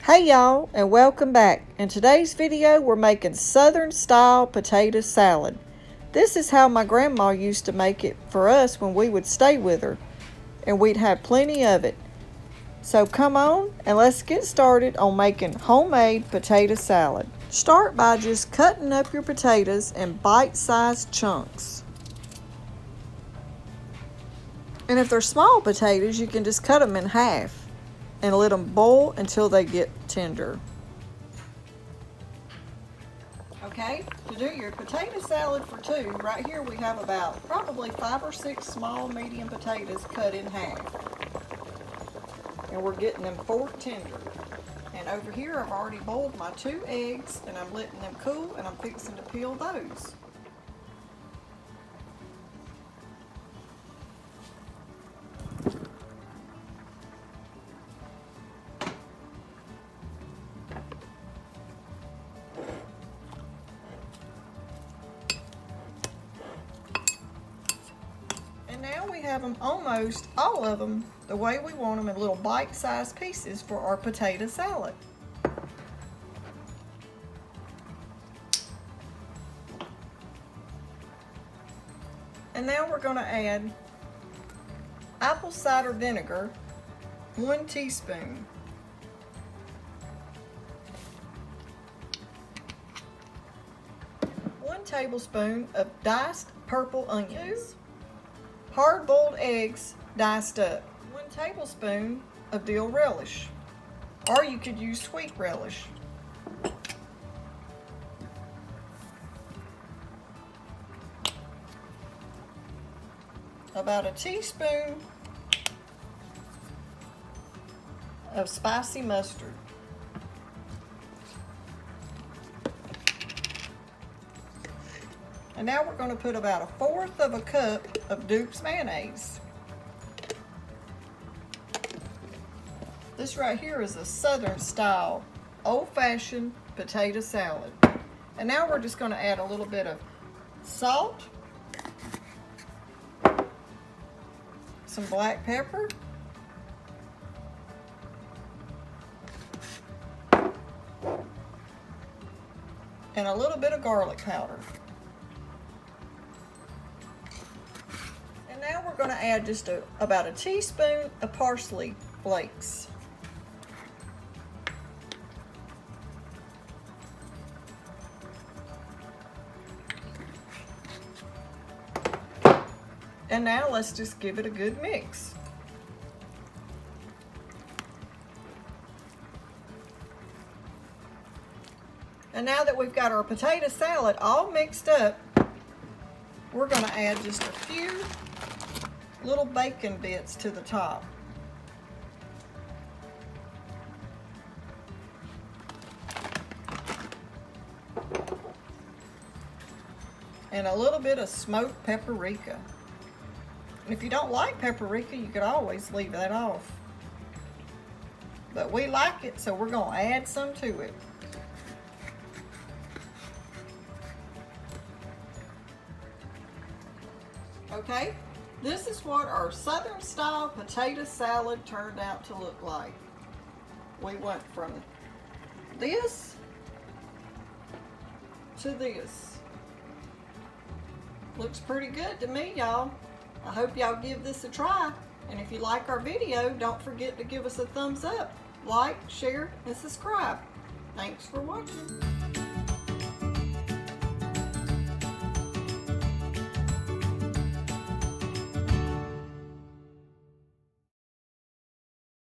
Hey y'all, and welcome back. In today's video we're making Southern style potato salad. This is how my grandma used to make it for us when we would stay with her, and we'd have plenty of it. So come on and let's get started on making homemade potato salad. Start by just cutting up your potatoes in bite-sized chunks. And if they're small potatoes, you can just cut them in half and let them boil until they get tender. Okay, to do your potato salad for two, right here we have about probably 5 or 6 small medium potatoes cut in half. And we're getting them fork tender. And over here I've already boiled my 2 eggs and I'm letting them cool and I'm fixing to peel those. And now we have them almost all of them the way we want them in little bite-sized pieces for our potato salad. And now we're going to add apple cider vinegar, 1 teaspoon. One tablespoon of diced purple onions. Hard-boiled eggs diced up. 1 tablespoon of dill relish, or you could use sweet relish. About a teaspoon of spicy mustard. And now we're going to put about 1/4 of a cup of Duke's mayonnaise. This right here is a Southern style, old-fashioned potato salad. And now we're just going to add a little bit of salt, some black pepper, and a little bit of garlic powder. And now we're going to add just about a teaspoon of parsley flakes. And now let's just give it a good mix. And now that we've got our potato salad all mixed up, we're going to add just a few little bacon bits to the top. And a little bit of smoked paprika. And if you don't like paprika, you could always leave that off. But we like it, so we're going to add some to it. Okay, this is what our Southern style potato salad turned out to look like. We went from this to this. Looks pretty good to me, y'all. I hope y'all give this a try. And if you like our video, don't forget to give us a thumbs up, like, share, and subscribe. Thanks for watching.